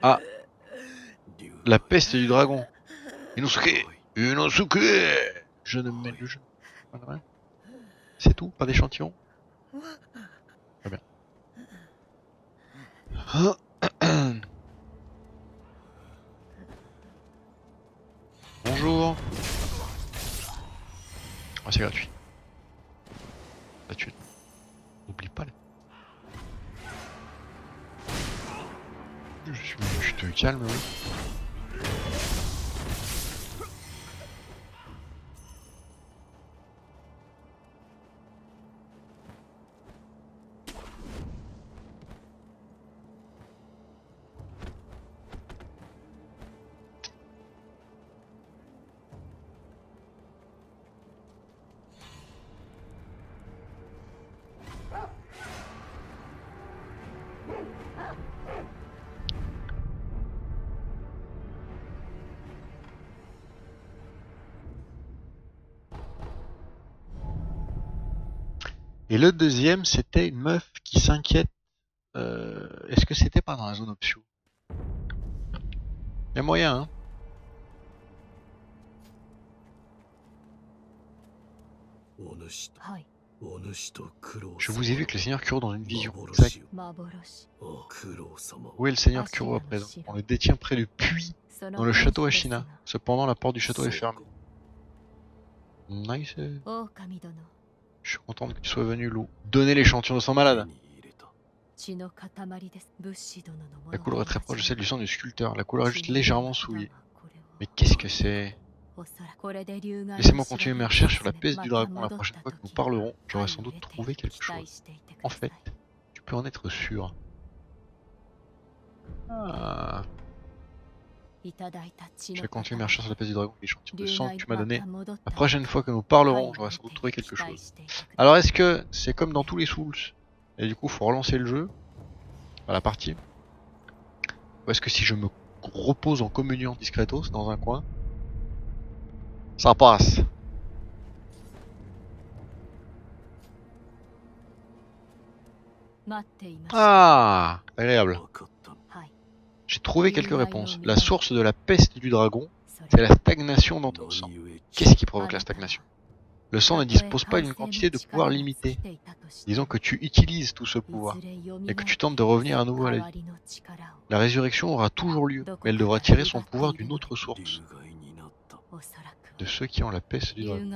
Ah, la peste du dragon. Inosuke, Inosuke. Je ne mets le jeu. Voilà. C'est tout, pas d'échantillon. Très bien. Bonjour. Ah, c'est gratuit. Gratuit. N'oublie pas. Je te calme, oui. Et le deuxième, c'était une meuf qui s'inquiète. Est-ce que c'était pas dans la zone option? Y'a moyen, hein. Je vous ai vu que le seigneur Kuro dans une vision. Exact. Où est le seigneur Kuro à présent? On le détient près du puits dans le château Ashina. Cependant, la porte du château est fermée. Nice. Je suis contente que tu sois venu, Lou. Donner l'échantillon de sang malade. La couleur est très proche de celle du sang du sculpteur. La couleur est juste légèrement souillée. Mais qu'est-ce que c'est? Laissez-moi continuer mes recherches sur la peste du dragon. La prochaine fois que nous parlerons, j'aurai sans doute trouvé quelque chose. En fait, tu peux en être sûr. Ah. Je vais continuer mes recherches sur la peste du dragon, l'échantillon de sang que tu m'as donné. La prochaine fois que nous parlerons, j'aurai sans doute trouvé quelque chose. Alors est-ce que c'est comme dans tous les Souls, et du coup faut relancer le jeu, à la partie, ou est-ce que si je me repose en communion discretos dans un coin, ça passe? Ah, agréable. J'ai trouvé quelques réponses. La source de la peste du dragon, c'est la stagnation dans ton sang. Qu'est-ce qui provoque la stagnation? Le sang ne dispose pas d'une quantité de pouvoir limitée. Disons que tu utilises tout ce pouvoir, et que tu tentes de revenir à nouveau à la vie. La résurrection aura toujours lieu, mais elle devra tirer son pouvoir d'une autre source. De ceux qui ont la peste du dragon.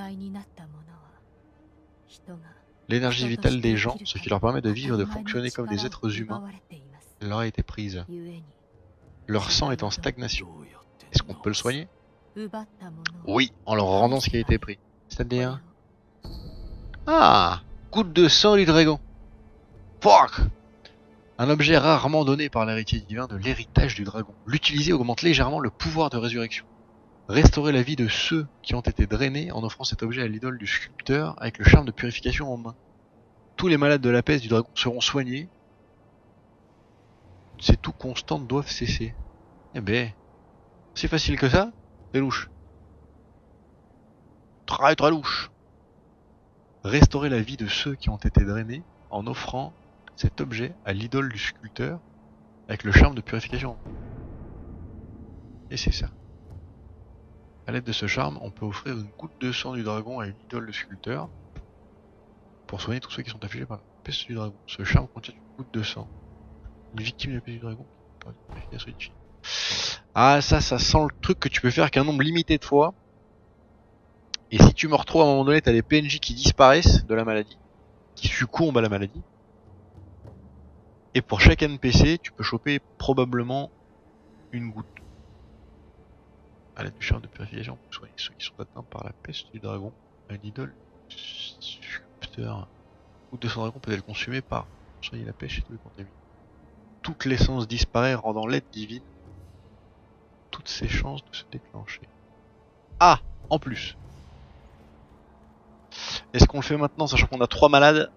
L'énergie vitale des gens, ce qui leur permet de vivre et de fonctionner comme des êtres humains, leur a été prise. Leur sang est en stagnation. Est-ce qu'on peut le soigner? Oui, en leur rendant ce qui a été pris. C'est-à-dire... Ah, goutte de sang du dragon. Fuck. Un objet rarement donné par l'héritier divin de l'héritage du dragon. L'utiliser augmente légèrement le pouvoir de résurrection. Restaurer la vie de ceux qui ont été drainés en offrant cet objet à l'idole du sculpteur avec le charme de purification en main. Tous les malades de la peste du dragon seront soignés. Ces tout constantes doivent cesser. Eh ben, c'est facile que ça? C'est louche. Très très louche. Restaurer la vie de ceux qui ont été drainés en offrant cet objet à l'idole du sculpteur avec le charme de purification. Et c'est ça. A l'aide de ce charme, on peut offrir une goutte de sang du dragon à une idole de sculpteur pour soigner tous ceux qui sont affligés par la peste du dragon. Ce charme contient une goutte de sang. Une victime de la peste du dragon. Ah, ça sent le truc que tu peux faire qu'un nombre limité de fois. Et si tu me retrouves à un moment donné, t'as des PNJ qui disparaissent de la maladie, qui succombent à la maladie. Et pour chaque NPC, tu peux choper probablement une goutte. À l'aide du charme de purification, on peut soigner ceux qui sont atteints par la peste du dragon. Un idole sculpteur. Goutte de sang dragon peut être consumée par soigner la pêche et tous les contaminés. Toute l'essence disparaît, rendant l'aide divine toutes ses chances de se déclencher. Ah, en plus. Est-ce qu'on le fait maintenant, sachant qu'on a 3 malades?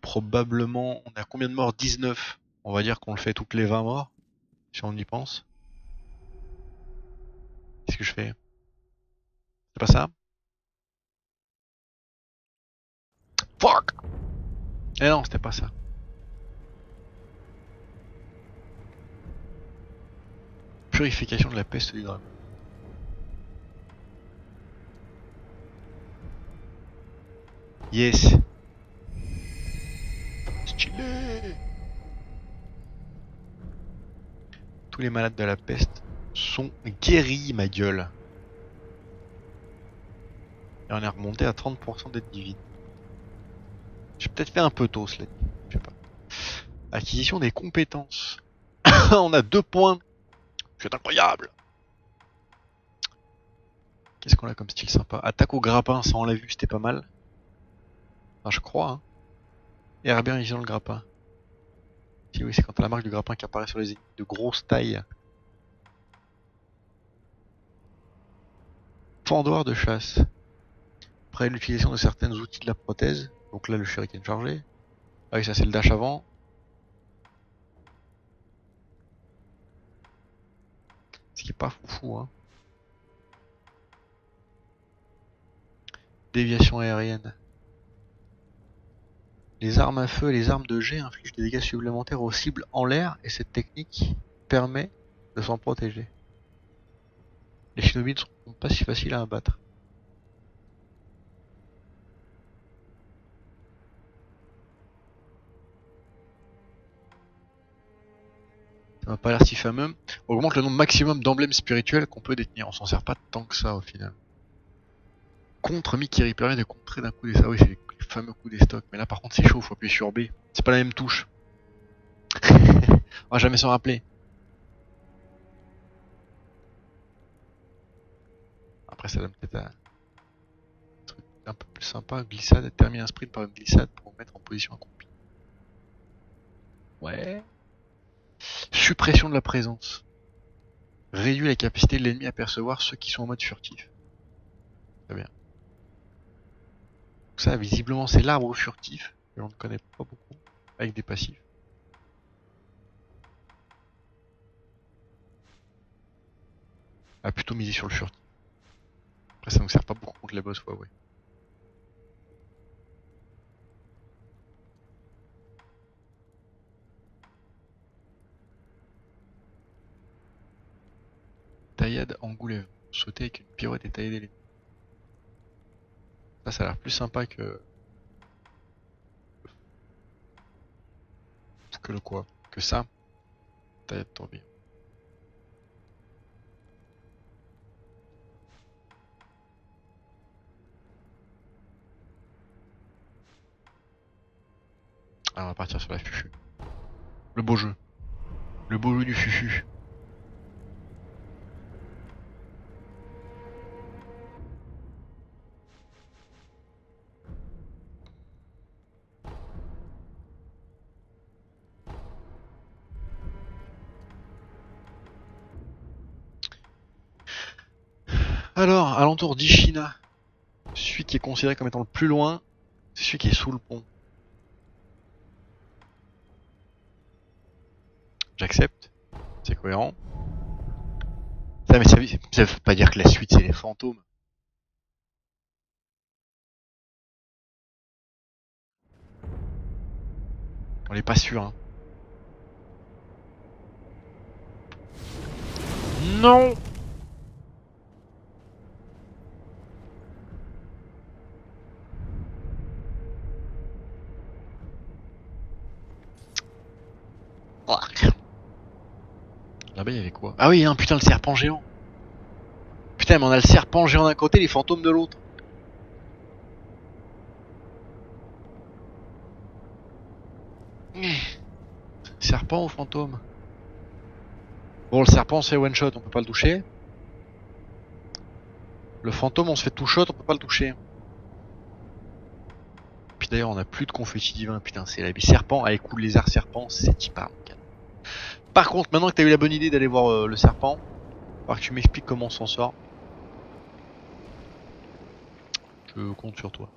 Probablement, on a combien de morts? 19. On va dire qu'on le fait toutes les 20 morts, si on y pense. Qu'est-ce que je fais? C'est pas ça? Fuck! Eh non, c'était pas ça. Purification de la peste du dragon. Yes. Stylé. Tous les malades de la peste sont guéris, ma gueule. Et on est remonté à 30% d'aide divine. J'ai peut-être fait un peu tôt, cela dit. Je sais pas. Acquisition des compétences. On a 2 points. C'est incroyable. Qu'est-ce qu'on a comme style sympa? Attaque au grappin, ça on l'a vu, c'était pas mal. Enfin, je crois. Hein. Et bien ici dans le grappin. Si oui, c'est quand t'as la marque du grappin qui apparaît sur les ennemis de grosse taille. Fendoir de chasse. Après l'utilisation de certains outils de la prothèse. Donc là le shuriken chargé. Ah oui, ça c'est le dash avant. Ce qui est pas foufou, hein. Déviation aérienne. Les armes à feu et les armes de jet infligent des dégâts supplémentaires aux cibles en l'air et cette technique permet de s'en protéger. Les shinobi ne sont pas si faciles à abattre. Ça m'a pas l'air si fameux. Augmente le nombre maximum d'emblèmes spirituels qu'on peut détenir. On s'en sert pas tant que ça au final. Contre Mikiri permet de contrer d'un coup des... Ah oui, c'est les fameux coups des stocks. Mais là par contre c'est chaud, faut appuyer sur B. C'est pas la même touche. On va jamais s'en rappeler. Après ça donne peut-être un truc un peu plus sympa. Glissade, termine un sprint par une glissade pour mettre en position accroupie. Ouais. Suppression de la présence. Réduit la capacité de l'ennemi à percevoir ceux qui sont en mode furtif. Très bien. Donc ça, visiblement, c'est l'arbre furtif, que l'on ne connaît pas beaucoup, avec des passifs. Ah, plutôt miser sur le furtif. Après, ça ne nous sert pas beaucoup contre les boss, ouais. Taillade Angoulême. Sauter avec une pirouette et tailler les... Ça a l'air plus sympa que... Que le quoi? Que ça. Taillade tourbillon. Alors, on va partir sur la fufu. Le beau jeu. Le beau jeu du fufu. Alors, alentour d'Ishina, celui qui est considéré comme étant le plus loin, c'est celui qui est sous le pont. J'accepte, c'est cohérent. Ça, mais ça veut pas dire que la suite c'est les fantômes. On est pas sûr, hein. Non! Là-bas, il y avait quoi? Ah oui, hein, putain, le serpent géant. Putain, mais on a le serpent géant d'un côté, les fantômes de l'autre. Serpent ou fantôme? Bon, le serpent, on se fait one shot, on peut pas le toucher. Le fantôme, on se fait two shot, on peut pas le toucher. Puis d'ailleurs, on a plus de confetti divin, putain, c'est la vie. Serpent, avec coup de lézard serpent, c'est hyper nickel. Par contre, maintenant que t'as eu la bonne idée d'aller voir le serpent, il va falloir que tu m'expliques comment on s'en sort. Je compte sur toi.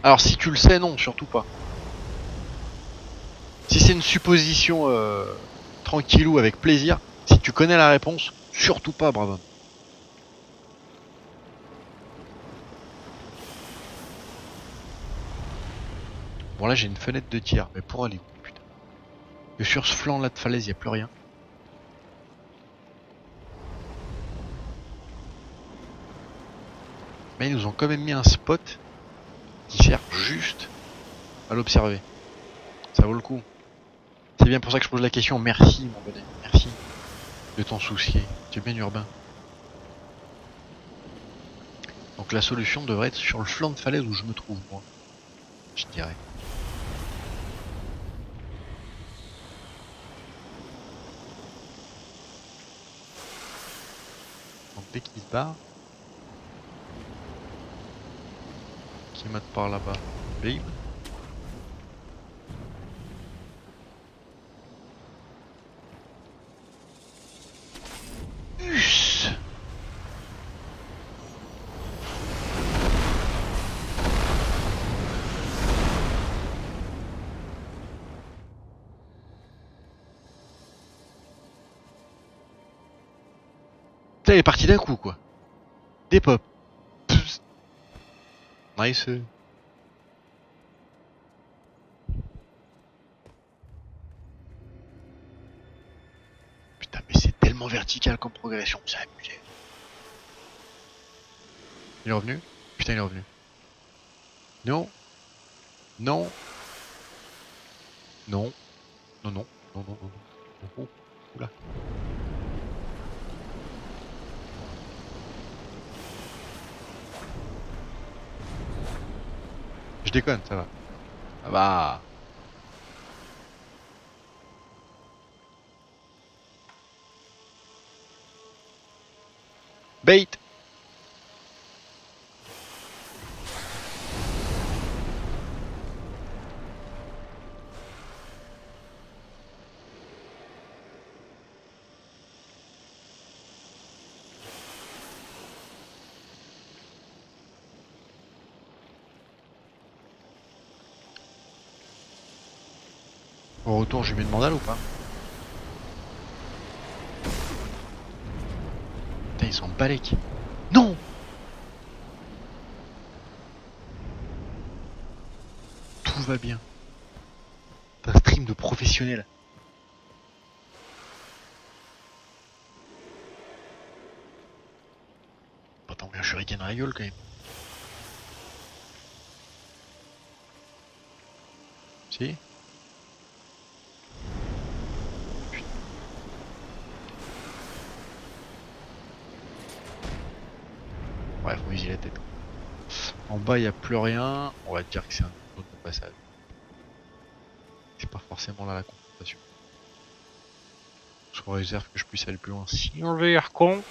Alors si tu le sais, non, surtout pas. Si c'est une supposition tranquillou avec plaisir, si tu connais la réponse, surtout pas, bravo. Bon là j'ai une fenêtre de tir, mais pour aller où, putain. Et sur ce flanc là de falaise y a plus rien. Mais ils nous ont quand même mis un spot qui sert juste à l'observer. Ça vaut le coup. C'est bien pour ça que je pose la question. Merci mon bonnet, merci de t'en soucier. Tu es bien urbain. Donc la solution devrait être sur le flanc de falaise où je me trouve moi. Je dirais. Donc dès qu'il se barre, qui mate par là-bas, bim. Us. Putain, il est parti d'un coup quoi. Des pop. Psst. Nice. Putain, mais c'est tellement vertical comme progression, c'est abusé. Il est revenu? Putain, il est revenu. Non. Non. Non. Non, non. Non, non, non, non. Oh, oula. Je déconne, ça va. Ah bah. Bait. Au retour, je lui mets une mandale ou pas? Putain, ils sont balèques. Non! Tout va bien. C'est un stream de professionnel. Attends, un shuriken dans la gueule quand même. Si? Ouais, faut viser la tête. En bas, il n'y a plus rien. On va dire que c'est un autre passage. C'est pas forcément là la confrontation. Sous réserve que je puisse aller plus loin. Si on veut dire con.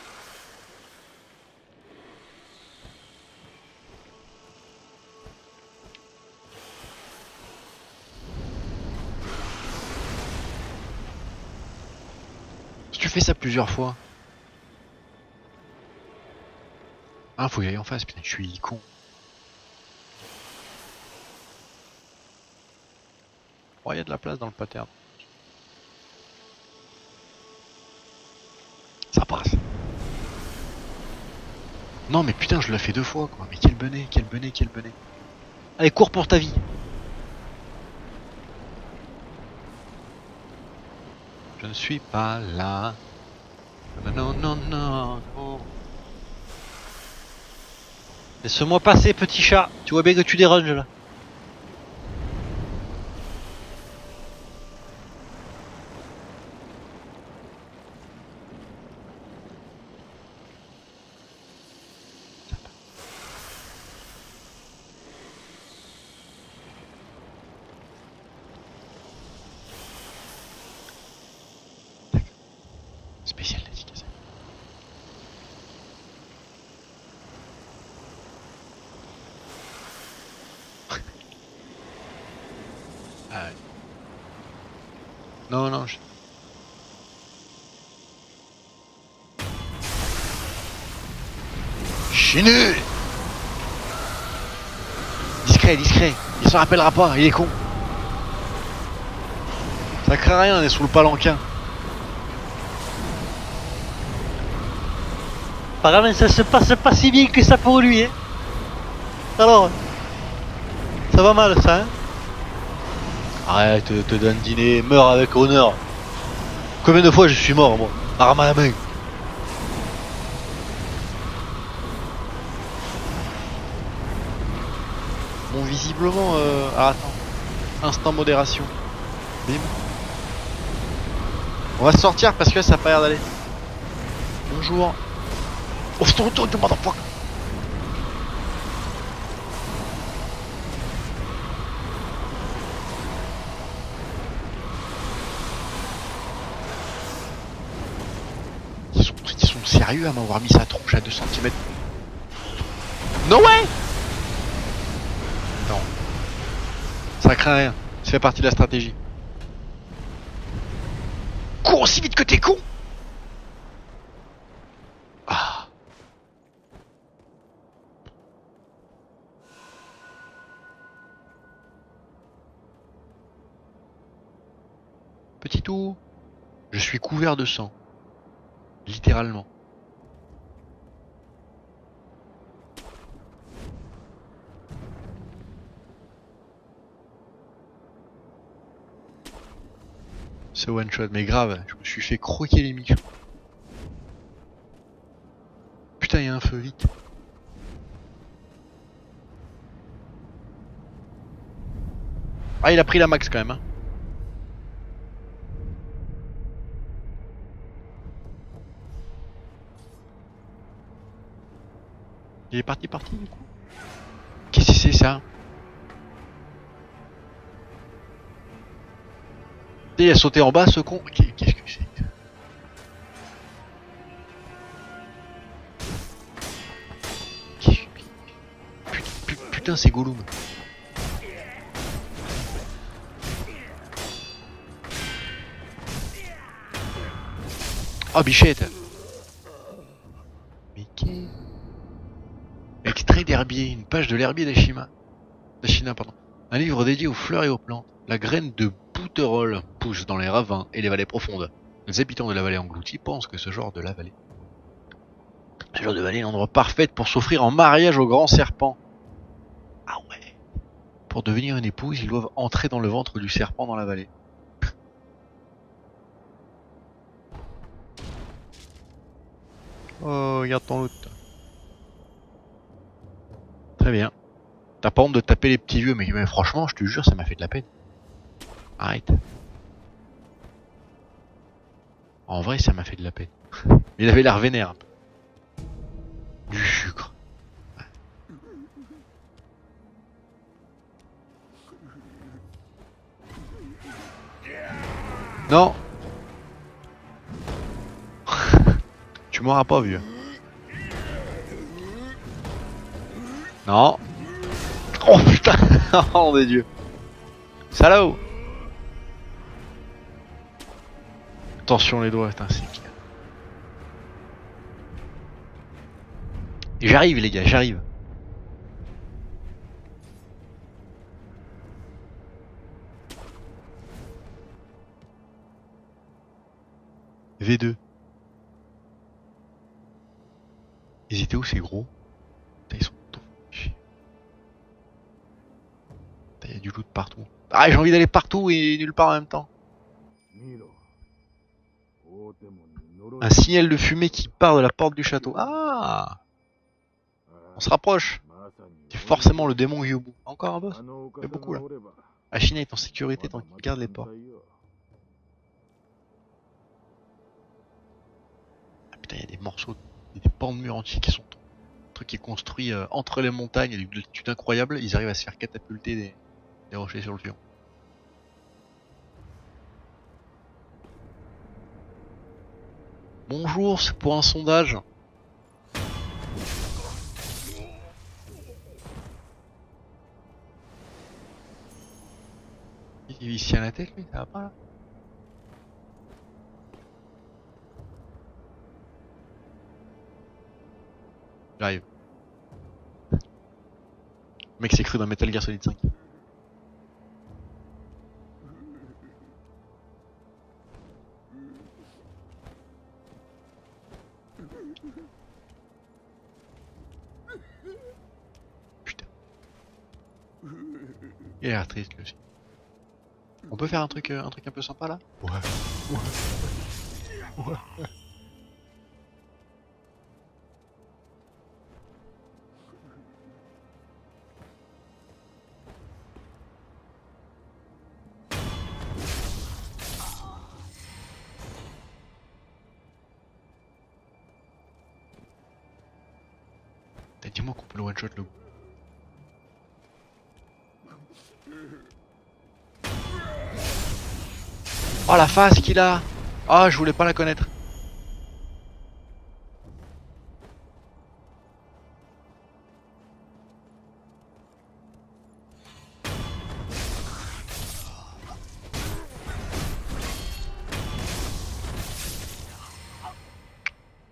Si tu fais ça plusieurs fois. Ah, faut y aller en face, putain, je suis con. Oh, il y a de la place dans le pattern. Ça passe. Non, mais putain, je l'ai fait deux fois, quoi. Mais quel benet, quel benet, quel benet. Allez, cours pour ta vie. Je ne suis pas là. Non, non, non, non. Laisse-moi passer, petit chat. Tu vois bien que tu déranges là. Spécial dédicace. Ah ouais. Non, non, je... Chineux. Discret, discret. Il s'en rappellera pas, il est con. Ça craint rien, on est sous le palanquin. Apparemment ça se passe pas si bien que ça pour lui, hein. Alors, ça va mal ça, hein. Arrête, te donne dîner, meurs avec honneur. Combien de fois je suis mort, moi? Arme à la main. Bon, visiblement, ah, attends. Instant modération. Bim. On va se sortir parce que là, ça a pas l'air d'aller. Bonjour. Oh, c'est ton tour, motherfucker. Ils sont sérieux à m'avoir mis sa tronche à 2 cm. No way. Non. Ça craint rien. Ça fait partie de la stratégie. Cours aussi vite que t'es con. Ah. Petit tout. Je suis couvert de sang. Littéralement. Ce one shot, mais grave, je me suis fait croquer les michons. Putain, y'a un feu, vite. Ah, il a pris la max quand même, hein. Il est parti du coup. Qu'est-ce que c'est ça? Il a sauté en bas ce con. Qu'est-ce que c'est? Putain, c'est Gollum. Oh bichette. Mais qu'est... Extrait d'herbier, une page de l'herbier d'Ashima. D'Ashina, pardon. Un livre dédié aux fleurs et aux plantes. La graine de bouterolle pousse dans les ravins et les vallées profondes. Les habitants de la vallée engloutie pensent que ce genre de vallée est l'endroit parfait pour s'offrir en mariage au grand serpent. Ah ouais. Pour devenir une épouse, ils doivent entrer dans le ventre du serpent dans la vallée. Oh, regarde ton loot. Très bien. T'as pas honte de taper les petits vieux, mais franchement, je te jure, ça m'a fait de la peine. Arrête. En vrai, ça m'a fait de la peine. Il avait l'air vénère. Du sucre. Non. Tu m'auras pas vu. Non. Oh putain. Oh des dieux. Salaud. Attention les doigts, putain, c'est clair. J'arrive les gars, j'arrive. V2. Ils étaient où ces gros? Putain, ils sont tombés. Il y a du loot partout. Ah, j'ai envie d'aller partout et nulle part en même temps. Un signal de fumée qui part de la porte du château. Ah, on se rapproche. C'est forcément le démon Gyobu. Encore un boss. Il y a beaucoup là. Ashina est en sécurité tant qu'il garde les portes. Ah putain, il y a des morceaux, des pans de murs entiers qui sont tombés. Un truc qui est construit entre les montagnes, avec une altitude incroyable. Ils arrivent à se faire catapulter des rochers sur le fion. Bonjour, c'est pour un sondage. Il se tient la tête lui, ça va pas là? J'arrive. Le mec s'est cru dans Metal Gear Solid 5. Putain. Il a l'air triste lui aussi. On peut faire un truc un peu sympa là? Ouais. Ouais. Dis-moi qu'on peut le one-shot le. Oh la face qu'il a! Ah, je voulais pas la connaître.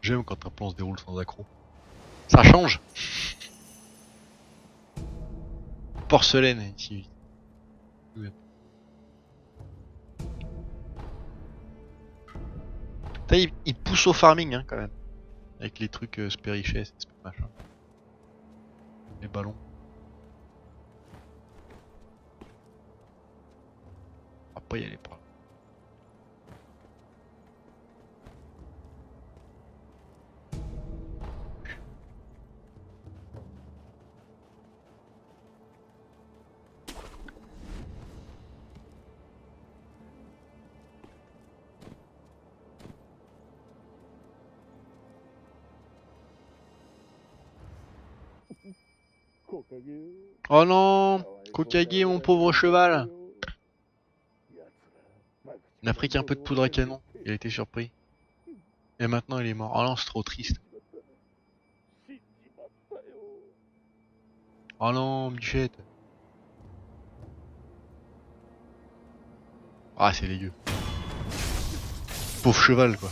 J'aime quand un plan se déroule sans accroc. Ça change! Porcelaine ici. Il pousse au farming hein, quand même. Avec les trucs Sperichès, machin. Les ballons. On va pas y aller par là. Oh non! Kokage, mon pauvre cheval! Il n'a pris qu'un peu de poudre à canon. Il a été surpris. Et maintenant il est mort. Oh non, c'est trop triste. Oh non, Michette. Ah, c'est dégueu. Pauvre cheval, quoi.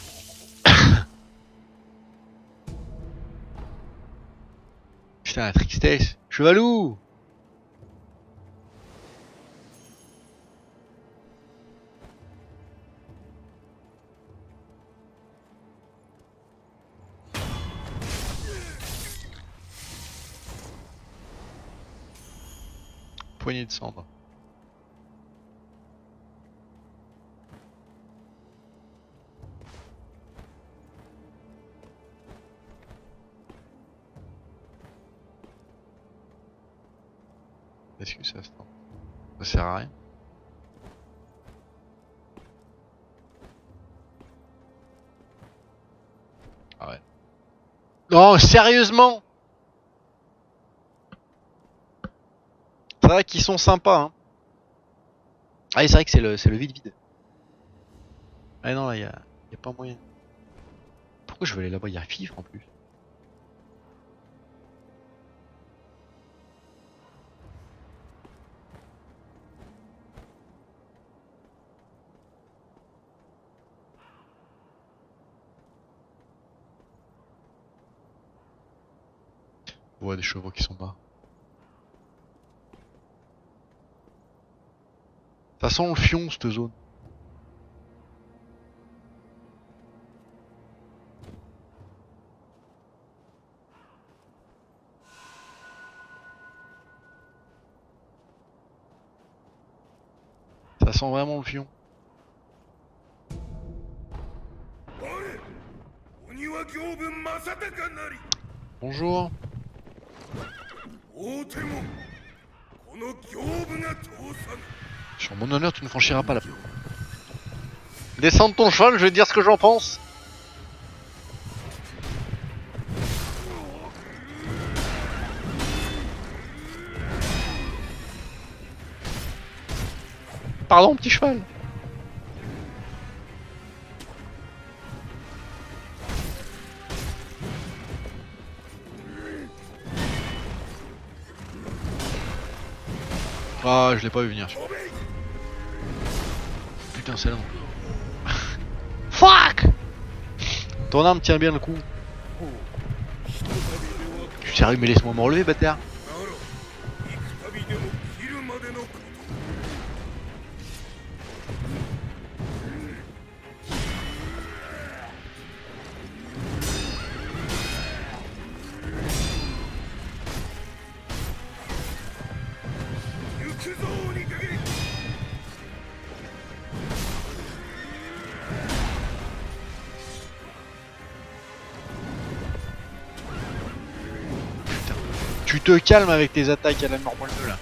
Putain, la tristesse. Chevalou! Poignée de cendre. Est-ce que ça se tente? Ça sert à rien. Ah ouais. Non, sérieusement! C'est vrai qu'ils sont sympas, hein. Ah, c'est vrai que c'est le vide-vide. Ah non, là, y a pas moyen. Pourquoi je veux aller là-bas? Il y a vivre en plus. Ouais, des chevaux qui sont bas. Ça sent le fion, cette zone. Ça sent vraiment le fion. Bonjour. Sur mon honneur, tu ne franchiras pas la... Descends de ton cheval, je vais te dire ce que j'en pense. Pardon, petit cheval. Ah, je l'ai pas vu venir. Putain, c'est là. Fuck! Ton arme tient bien le coup. Je suis sérieux, mais laisse-moi me relever, bâtard. Tu te calmes avec tes attaques à la normale 2 là.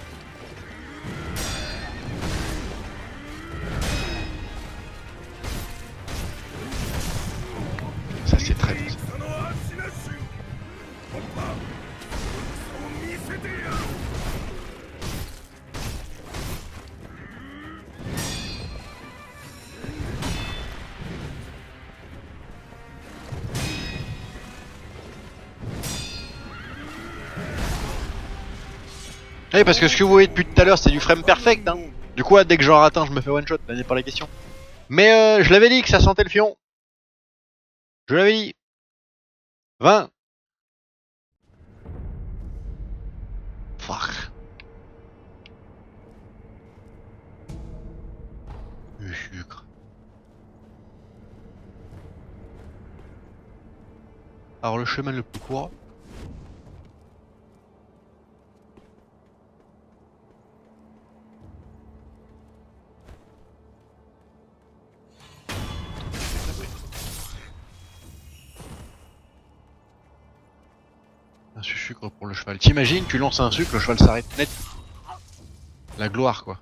Ça c'est très bien. Oui, parce que ce que vous voyez depuis tout à l'heure, c'est du frame perfect. Hein. Du coup, dès que j'en rate un, je me fais one shot. Là n'est pas la question. Mais je l'avais dit que ça sentait le fion. Je l'avais dit. 20. Fuck. Le sucre. Alors le chemin le plus court. Un sucre pour le cheval. T'imagines, tu lances un sucre, le cheval s'arrête net. La gloire quoi.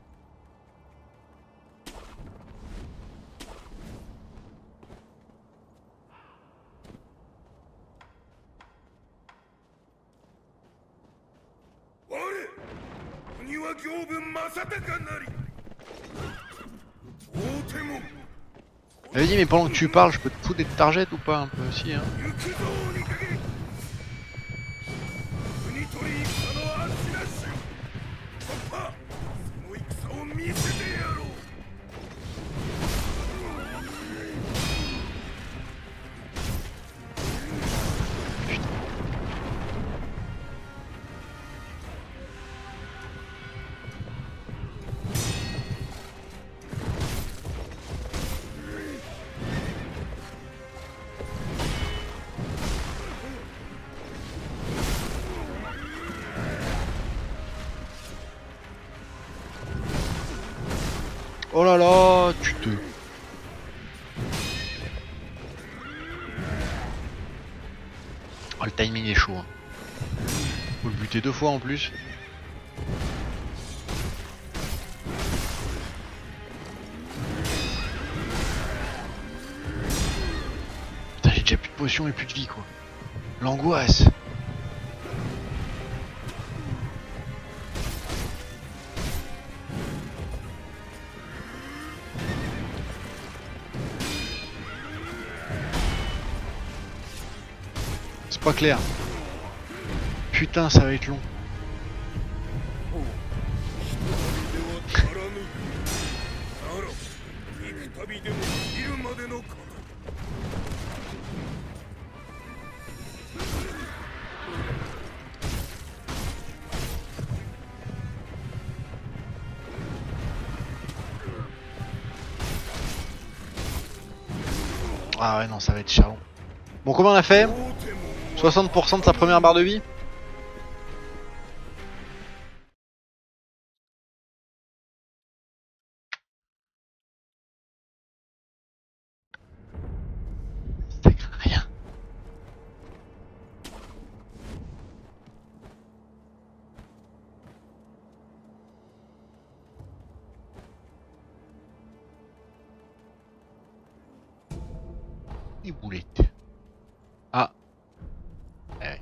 Elle dit mais pendant que tu parles, je peux te foutre des targets ou pas un peu aussi hein. Oh là là, tu te... Oh, le timing est chaud. Hein. Faut le buter 2 fois en plus. Putain, j'ai déjà plus de potions et plus de vie quoi. L'angoisse. C'est pas clair. Putain, ça va être long. Ah ouais non, ça va être charlon. Bon, combien on a fait? 60% de sa première barre de vie. C'est rien. Les boulettes. Ah. Ouais.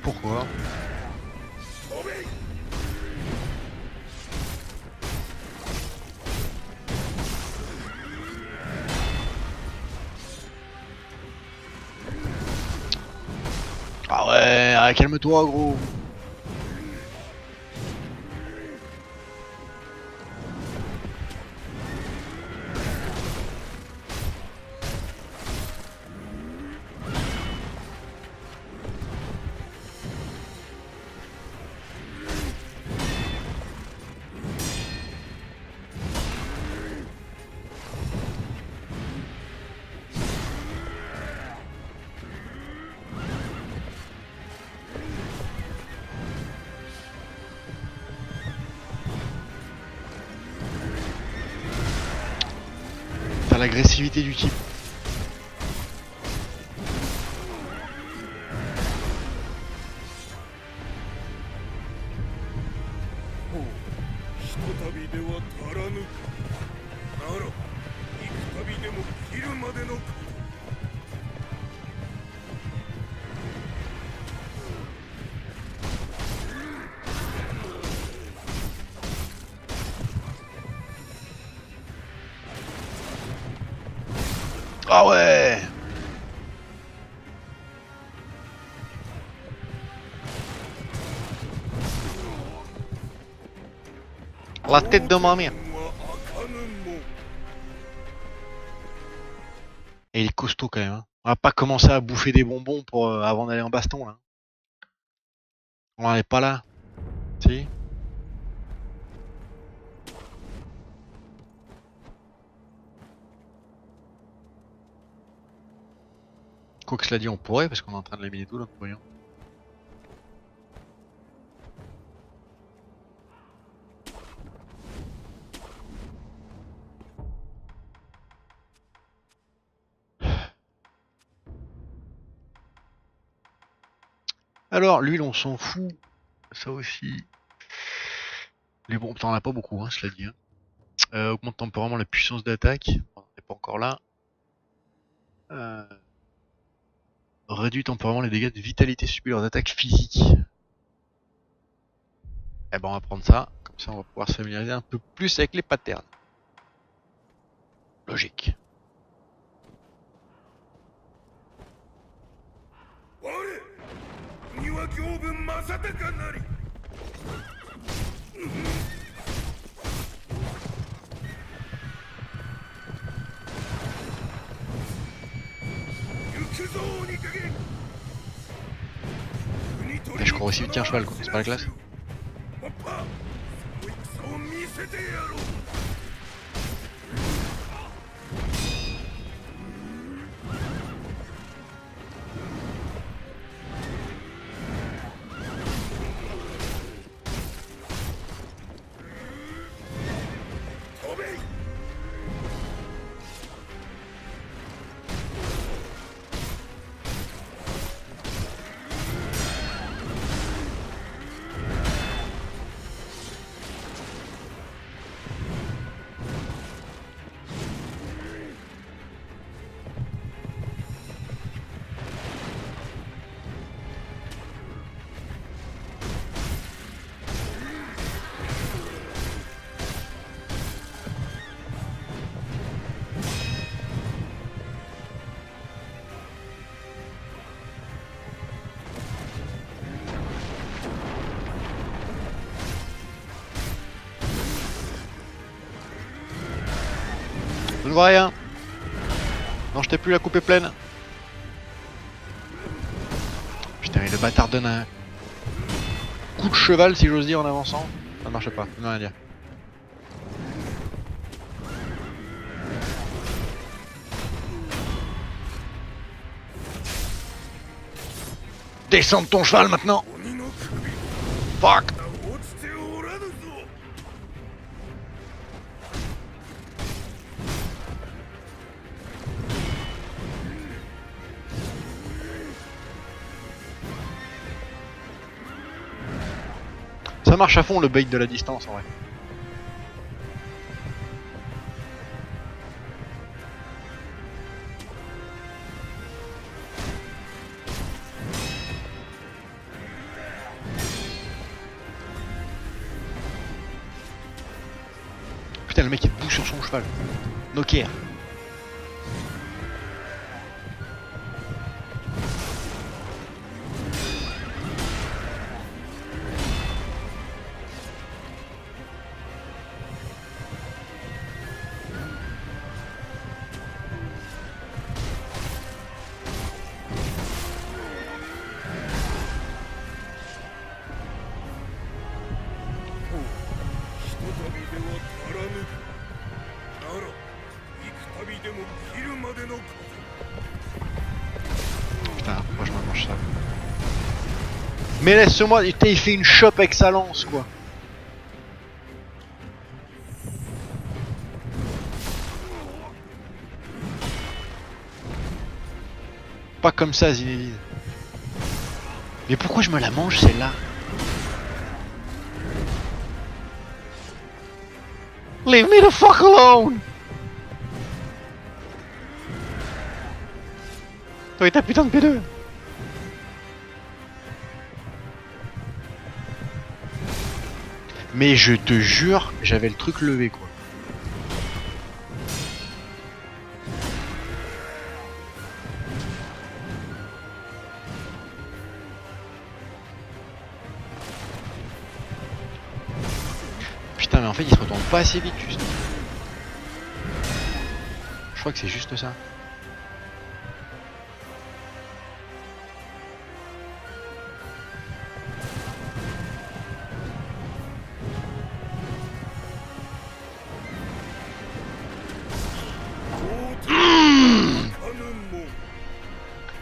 Pourquoi? Ah ouais, ah, calme-toi gros. l'agressivité du type. Ah ouais. La tête de ma mère. Et il est costaud quand même. Hein. On va pas commencer à bouffer des bonbons pour avant d'aller en baston là. On en est pas là. Si. Quoi que cela dit, on pourrait parce qu'on est en train de l'éliminer tout notre moyen. Alors, l'huile, on s'en fout. Ça aussi. Les bombes, t'en as pas beaucoup, hein, cela dit. Hein. Augmente temporairement la puissance d'attaque. On n'est pas encore là. Réduit temporairement les dégâts de vitalité subis lors d'attaques physiques. Eh ben, on va prendre ça. Comme ça, on va pouvoir se familiariser un peu plus avec les patterns. Logique. Et je cours aussi vite qu'un cheval, quoi. C'est pas la classe. Je ne vois rien. Non, je t'ai plus, la coupe est pleine. Putain, et le bâtard donne un coup de cheval, si j'ose dire, en avançant. Ça marche pas, non rien à dire. Descends de ton cheval maintenant. Fuck. Ça marche à fond le bait de la distance en vrai. Putain, le mec il bouge sur son cheval. Nokia. Putain, moi je me mange ça. Mais laisse-moi, il fait une chope avec sa lance quoi. Pas comme ça, Zinedine. Mais pourquoi je me la mange celle-là? Leave me the fuck alone! Toi et ta putain de P2! Mais je te jure, j'avais le truc levé quoi. Putain mais en fait il se retourne pas assez vite juste. Je crois que c'est juste ça.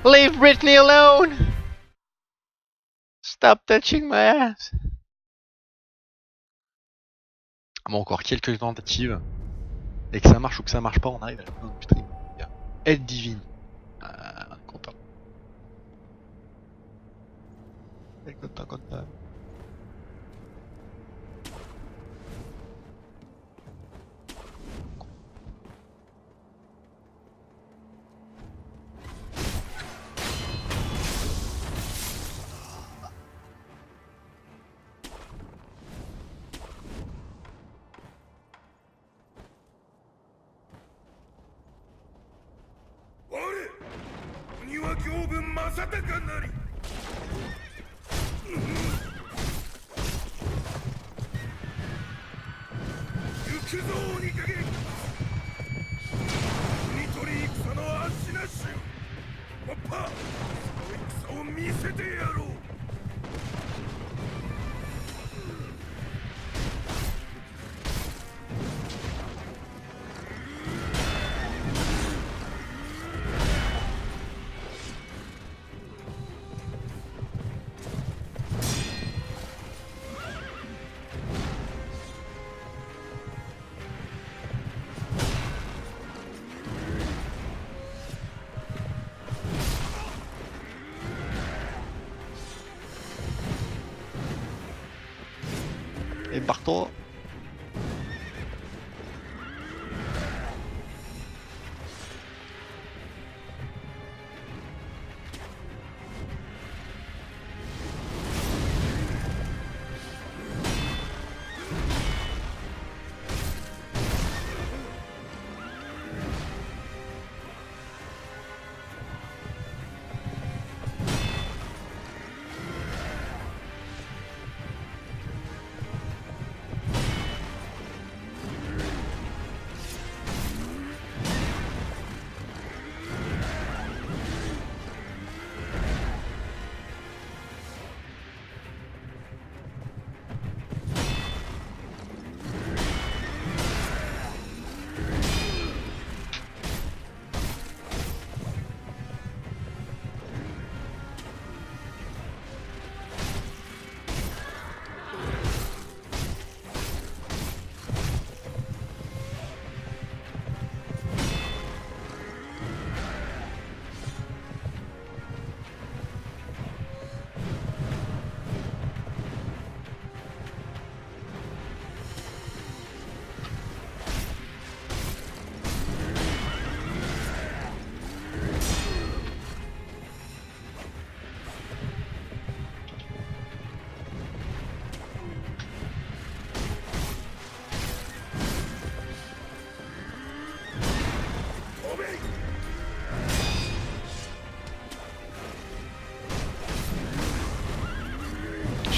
Leave Britney alone! Stop touching my ass! Bon, encore quelques tentatives. Et que ça marche ou que ça marche pas, on arrive à la fin du stream. Aide divine. Content. Content. Et barre-toi.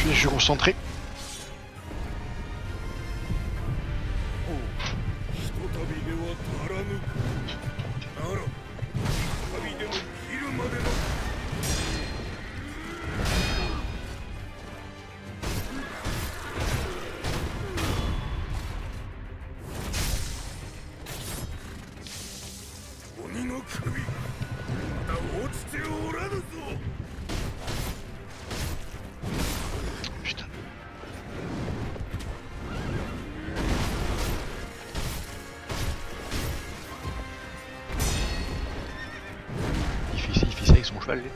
Je suis concentré. Putain. Il fait ça avec son cheval. Lui.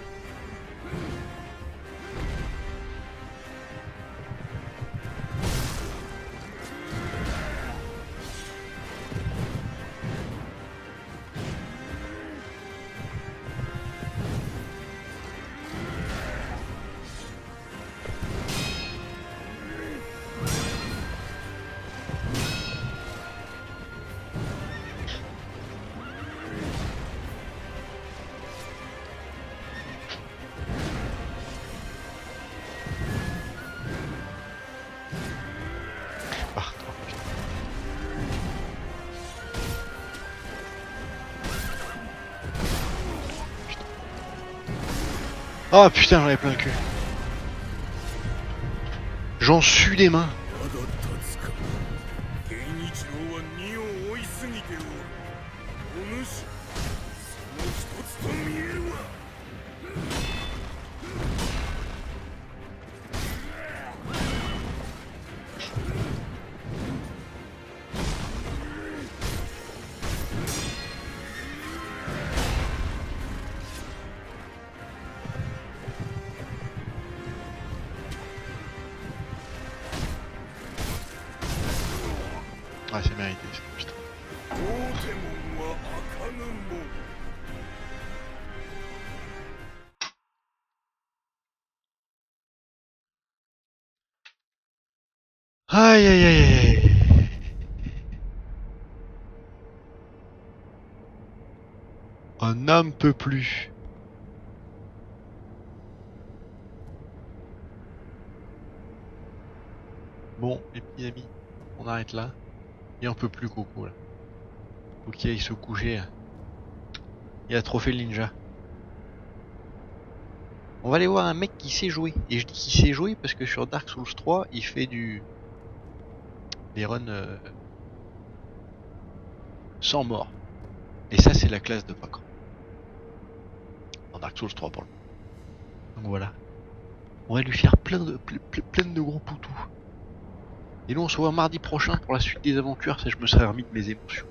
Ah putain, j'en ai plein le cul. J'en suis des mains. Ah, c'est mérité, ça, putain. Aïe aïe aïe aïe. Un homme peut plus. Bon, les petits amis, on arrête là. Et on peut plus Coco là. Faut qu'il aille se coucher. Il a trop fait le ninja. On va aller voir un mec qui sait jouer. Et je dis qu'il sait jouer parce que sur Dark Souls 3, il fait des runs sans mort. Et ça, c'est la classe de Pac. Dans Dark Souls 3 pour le moment. Donc voilà. On va lui faire plein de gros poutous. Et nous on se voit mardi prochain pour la suite des aventures, ça je me serais remis de mes émotions.